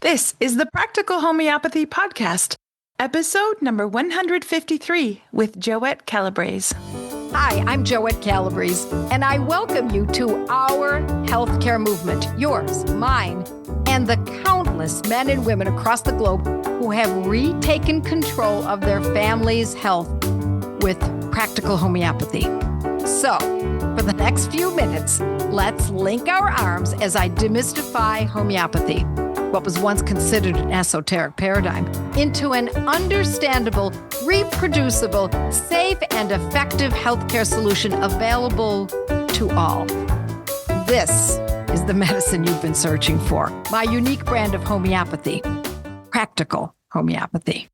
This is the Practical Homeopathy Podcast, episode number 153 with Joette Calabrese. Hi, I'm Joette Calabrese, and I welcome you to our healthcare movement, yours, mine, and the countless men and women across the globe who have retaken control of their family's health with practical homeopathy. So, for the next few minutes, let's link our arms as I demystify homeopathy, what was once considered an esoteric paradigm, into an understandable, reproducible, safe, and effective healthcare solution available to all. This is the medicine you've been searching for, my unique brand of homeopathy, practical homeopathy.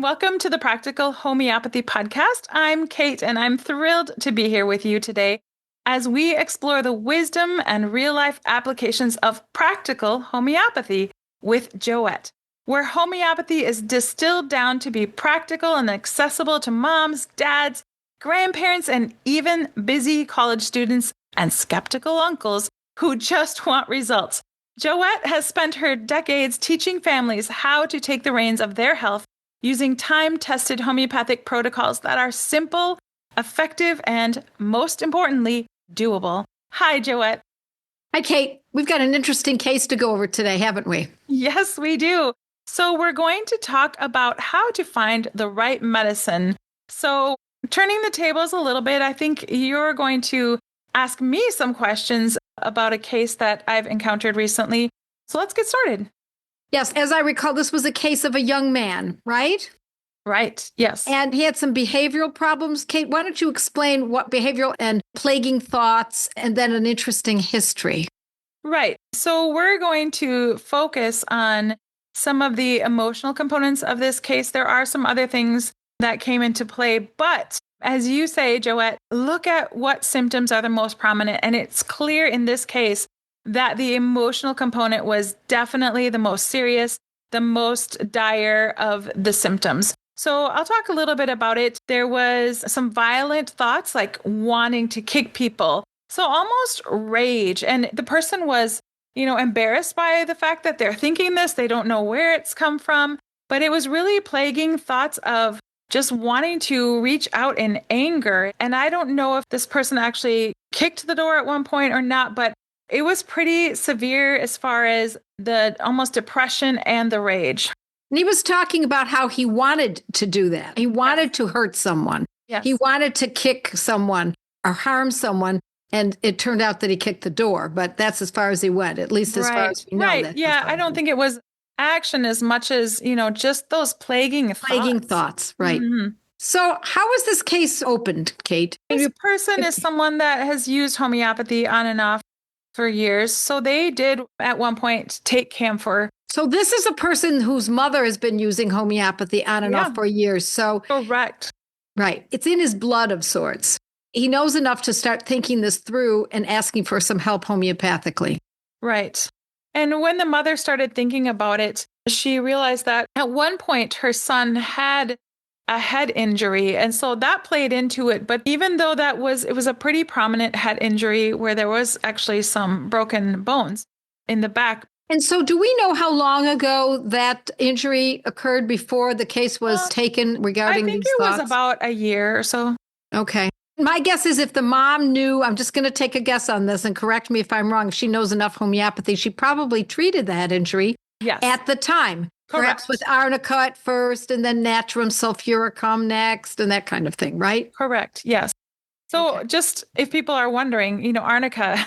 Welcome to the Practical Homeopathy Podcast. I'm Kate, and I'm thrilled to be here with you today as we explore the wisdom and real-life applications of practical homeopathy with Joette, where homeopathy is distilled down to be practical and accessible to moms, dads, grandparents, and even busy college students and skeptical uncles who just want results. Joette has spent her decades teaching families how to take the reins of their health using time-tested homeopathic protocols that are simple, effective, and most importantly, doable. Hi, Joette. Hi, Kate. We've got an interesting case to go over today, haven't we? Yes, we do. So we're going to talk about how to find the right medicine. So turning the tables a little bit, I think you're going to ask me some questions about a case that I've encountered recently. So let's get started. Yes, as I recall, this was a case of a young man, right? Right, yes. And he had some behavioral problems. Kate, why don't you explain what behavioral and plaguing thoughts and then an interesting history? Right. So we're going to focus on some of the emotional components of this case. There are some other things that came into play, but as you say, Joette, look at what symptoms are the most prominent. And it's clear in this case that the emotional component was definitely the most serious, the most dire of the symptoms. So I'll talk a little bit about it. There was some violent thoughts like wanting to kick people. So almost rage. And the person was, embarrassed by the fact that they're thinking this. They don't know where it's come from. But it was really plaguing thoughts of just wanting to reach out in anger. And I don't know if this person actually kicked the door at one point or not, but it was pretty severe as far as the almost depression and the rage. And he was talking about how he wanted to do that. He wanted to hurt someone. Yes. He wanted to kick someone or harm someone. And it turned out that he kicked the door, but that's as far as he went, at least as far as we know. Right. Yeah. I don't think it was action as much as, just those plaguing thoughts. Right. Mm-hmm. So how was this case opened, Kate? This person is someone that has used homeopathy on and off for years. So they did at one point take camphor. So this is a person whose mother has been using homeopathy on and off for years. So correct. Right. It's in his blood of sorts. He knows enough to start thinking this through and asking for some help homeopathically. Right. And when the mother started thinking about it, she realized that at one point her son had a head injury. And so that played into it. But even though it was a pretty prominent head injury where there was actually some broken bones in the back. And so do we know how long ago that injury occurred before the case was taken regarding these thoughts? I think it was about a year or so. Okay. My guess is if the mom knew, I'm just going to take a guess on this and correct me if I'm wrong, she knows enough homeopathy, she probably treated the head injury at the time. Correct. Perhaps with Arnica at first and then natrum sulfuricum next and that kind of thing, right? Correct. Yes. So just if people are wondering, Arnica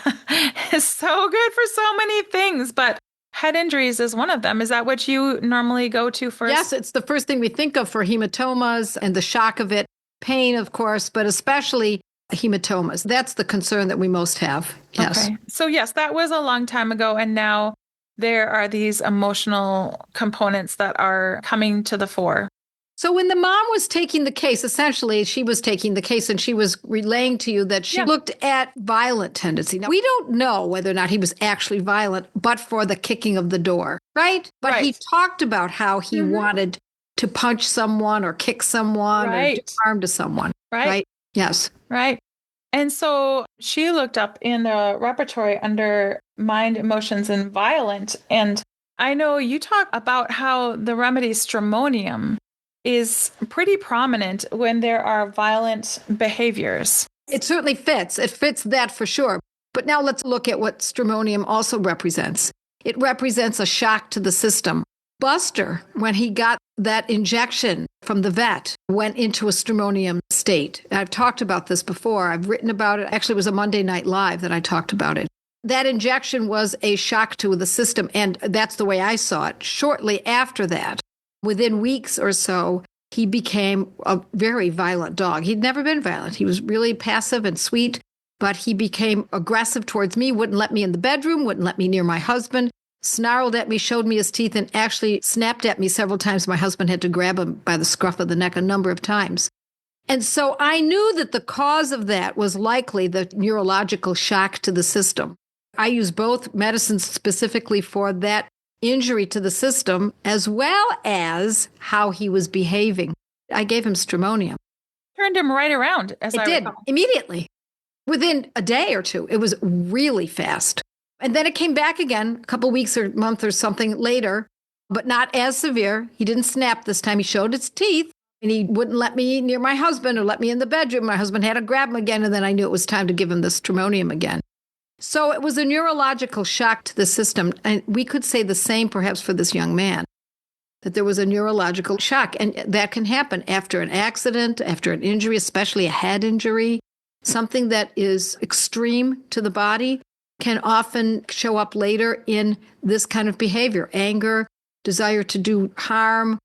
is so good for so many things, but head injuries is one of them. Is that what you normally go to first? Yes, it's the first thing we think of for hematomas and the shock of it. Pain, of course, but especially hematomas. That's the concern that we most have. Yes. Okay. So yes, that was a long time ago. And now there are these emotional components that are coming to the fore. So when the mom was taking the case, essentially she was taking the case and she was relaying to you that she looked at violent tendency. Now, we don't know whether or not he was actually violent, but for the kicking of the door, right? But he talked about how he wanted to punch someone or kick someone or do harm to someone. Right? Yes. Right. And so she looked up in the repertory under mind, emotions, and violent. And I know you talk about how the remedy stramonium is pretty prominent when there are violent behaviors. It certainly fits. It fits that for sure. But now let's look at what stramonium also represents. It represents a shock to the system. Buster, when he got that injection from the vet, went into a stramonium state. I've talked about this before. I've written about it. Actually, it was a Monday Night Live that I talked about it. That injection was a shock to the system, and that's the way I saw it. Shortly after that, within weeks or so, he became a very violent dog. He'd never been violent. He was really passive and sweet, but he became aggressive towards me, wouldn't let me in the bedroom, wouldn't let me near my husband, snarled at me, showed me his teeth, and actually snapped at me several times. My husband had to grab him by the scruff of the neck a number of times. And so I knew that the cause of that was likely the neurological shock to the system. I use both medicines specifically for that injury to the system, as well as how he was behaving. I gave him stramonium. Turned him right around, as I recall. Immediately. Within a day or two. It was really fast. And then it came back again a couple weeks or month or something later, but not as severe. He didn't snap this time. He showed his teeth, and he wouldn't let me near my husband or let me in the bedroom. My husband had to grab him again, and then I knew it was time to give him the stramonium again. So it was a neurological shock to the system. And we could say the same perhaps for this young man, that there was a neurological shock. And that can happen after an accident, after an injury, especially a head injury. Something that is extreme to the body can often show up later in this kind of behavior: anger, desire to do harm,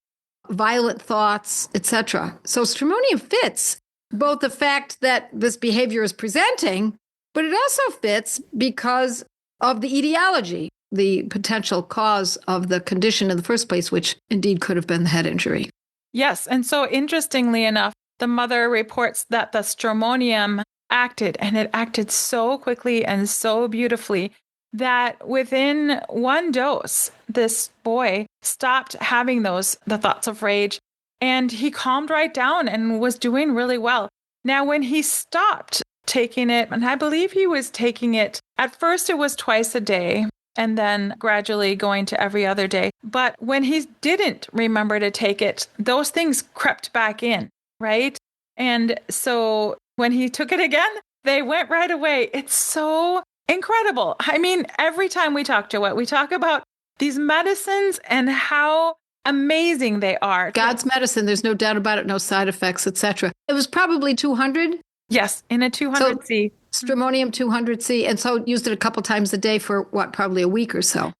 violent thoughts, etc. So stramonium fits both the fact that this behavior is presenting, but it also fits because of the etiology, the potential cause of the condition in the first place, which indeed could have been the head injury. Yes. And so interestingly enough, the mother reports that the stramonium acted, and it acted so quickly and so beautifully that within one dose, this boy stopped having the thoughts of rage, and he calmed right down and was doing really well. Now, when he stopped taking it, and I believe he was taking it, at first it was twice a day, and then gradually going to every other day. But when he didn't remember to take it, those things crept back in, right? And so when he took it again, they went right away. It's so incredible. I mean, every time we talk, Joette, we talk about these medicines and how amazing they are. God's medicine, there's no doubt about it, no side effects, etc. It was probably 200? Yes, in a 200C. So, stramonium 200C, and so used it a couple times a day for probably a week or so.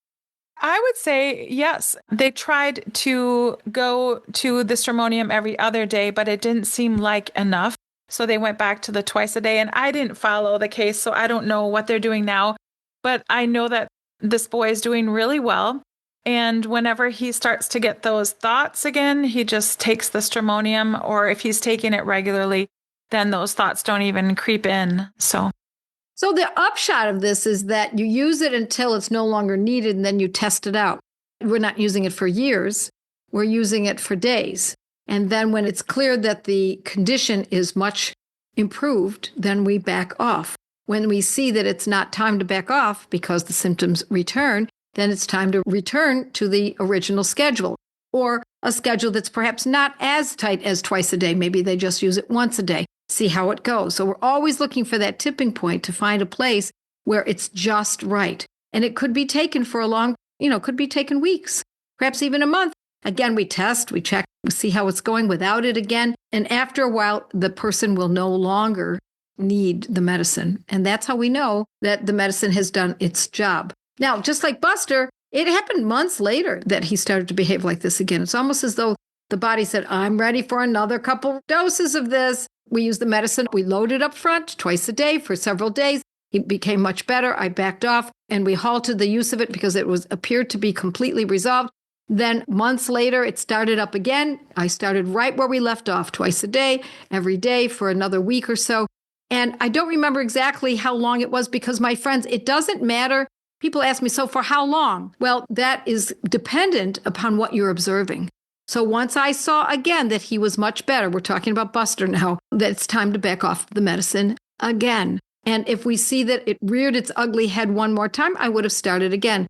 I would say, yes. They tried to go to the stramonium every other day, but it didn't seem like enough. So they went back to the twice a day, and I didn't follow the case, so I don't know what they're doing now. But I know that this boy is doing really well. And whenever he starts to get those thoughts again, he just takes the stramonium, or if he's taking it regularly, then those thoughts don't even creep in. So the upshot of this is that you use it until it's no longer needed, and then you test it out. We're not using it for years. We're using it for days. And then when it's clear that the condition is much improved, then we back off. When we see that it's not time to back off because the symptoms return, then it's time to return to the original schedule, or a schedule that's perhaps not as tight as twice a day. Maybe they just use it once a day, see how it goes. So we're always looking for that tipping point to find a place where it's just right. And it could be taken for a long, could be taken weeks, perhaps even a month. Again, we test, we check, we see how it's going without it again. And after a while, the person will no longer need the medicine. And that's how we know that the medicine has done its job. Now, just like Buster, it happened months later that he started to behave like this again. It's almost as though the body said, I'm ready for another couple doses of this. We used the medicine. We loaded up front twice a day for several days. It became much better. I backed off, and we halted the use of it because it appeared to be completely resolved. Then months later, it started up again. I started right where we left off, twice a day, every day for another week or so. And I don't remember exactly how long it was because, my friends, it doesn't matter. People ask me, so for how long? Well, that is dependent upon what you're observing. So once I saw again that he was much better, we're talking about Buster now, that it's time to back off the medicine again. And if we see that it reared its ugly head one more time, I would have started again.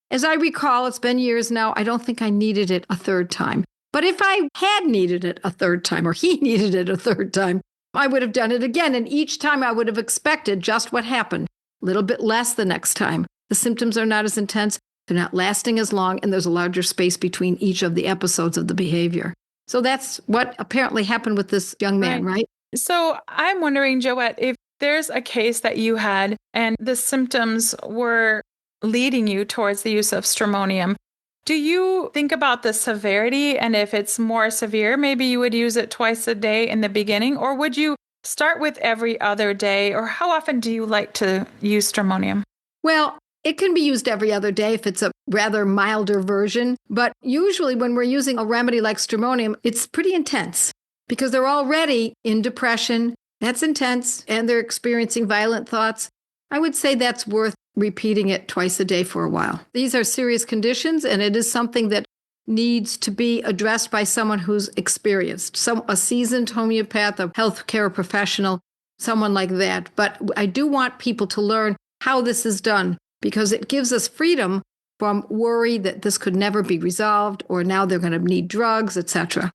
As I recall, it's been years now, I don't think I needed it a third time. But if I had needed it a third time, or he needed it a third time, I would have done it again. And each time I would have expected just what happened, a little bit less the next time. The symptoms are not as intense, they're not lasting as long, and there's a larger space between each of the episodes of the behavior. So that's what apparently happened with this young man, right? So I'm wondering, Joette, if there's a case that you had and the symptoms were leading you towards the use of stramonium, do you think about the severity? And if it's more severe, maybe you would use it twice a day in the beginning, or would you start with every other day? Or how often do you like to use stramonium? Well, it can be used every other day if it's a rather milder version. But usually when we're using a remedy like stramonium, it's pretty intense because they're already in depression. That's intense. And they're experiencing violent thoughts. I would say that's worth repeating it twice a day for a while. These are serious conditions, and it is something that needs to be addressed by someone who's experienced, a seasoned homeopath, a healthcare professional, someone like that. But I do want people to learn how this is done because it gives us freedom from worry that this could never be resolved or now they're going to need drugs, etc.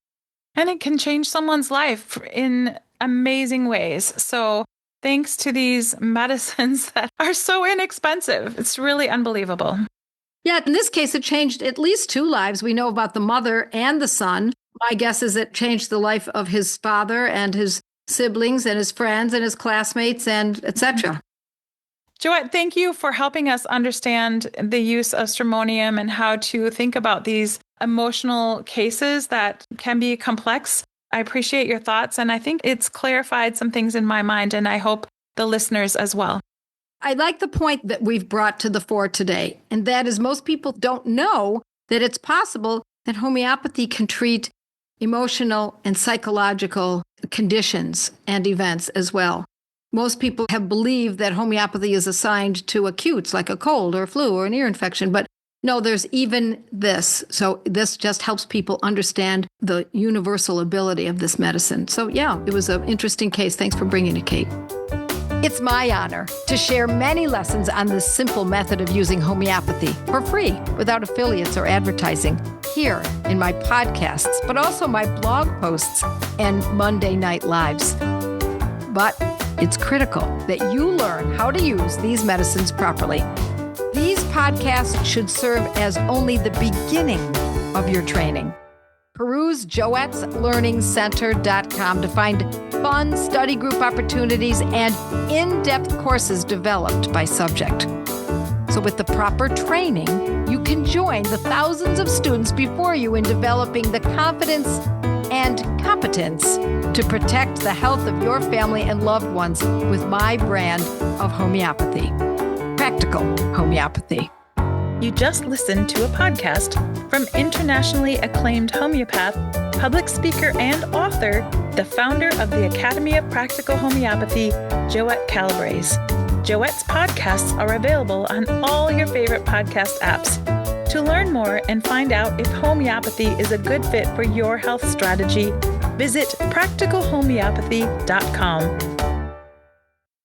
And it can change someone's life in amazing ways. So thanks to these medicines that are so inexpensive. It's really unbelievable. Yeah, in this case, it changed at least 2 lives. We know about the mother and the son. My guess is it changed the life of his father and his siblings and his friends and his classmates and etc. Joette, thank you for helping us understand the use of stramonium and how to think about these emotional cases that can be complex. I appreciate your thoughts, and I think it's clarified some things in my mind, and I hope the listeners as well. I like the point that we've brought to the fore today, and that is most people don't know that it's possible that homeopathy can treat emotional and psychological conditions and events as well. Most people have believed that homeopathy is assigned to acutes like a cold or a flu or an ear infection, but no, there's even this. So this just helps people understand the universal ability of this medicine. So yeah, it was an interesting case. Thanks for bringing it, Kate. It's my honor to share many lessons on this simple method of using homeopathy for free without affiliates or advertising here in my podcasts, but also my blog posts and Monday Night Lives. But it's critical that you learn how to use these medicines properly. These podcasts should serve as only the beginning of your training. Peruse joetteslearningcenter.com to find fun study group opportunities and in-depth courses developed by subject. So with the proper training, you can join the thousands of students before you in developing the confidence and competence to protect the health of your family and loved ones with my brand of homeopathy. Practical Homeopathy. You just listened to a podcast from internationally acclaimed homeopath, public speaker, and author, the founder of the Academy of Practical Homeopathy, Joette Calabrese. Joette's podcasts are available on all your favorite podcast apps. To learn more and find out if homeopathy is a good fit for your health strategy, visit practicalhomeopathy.com.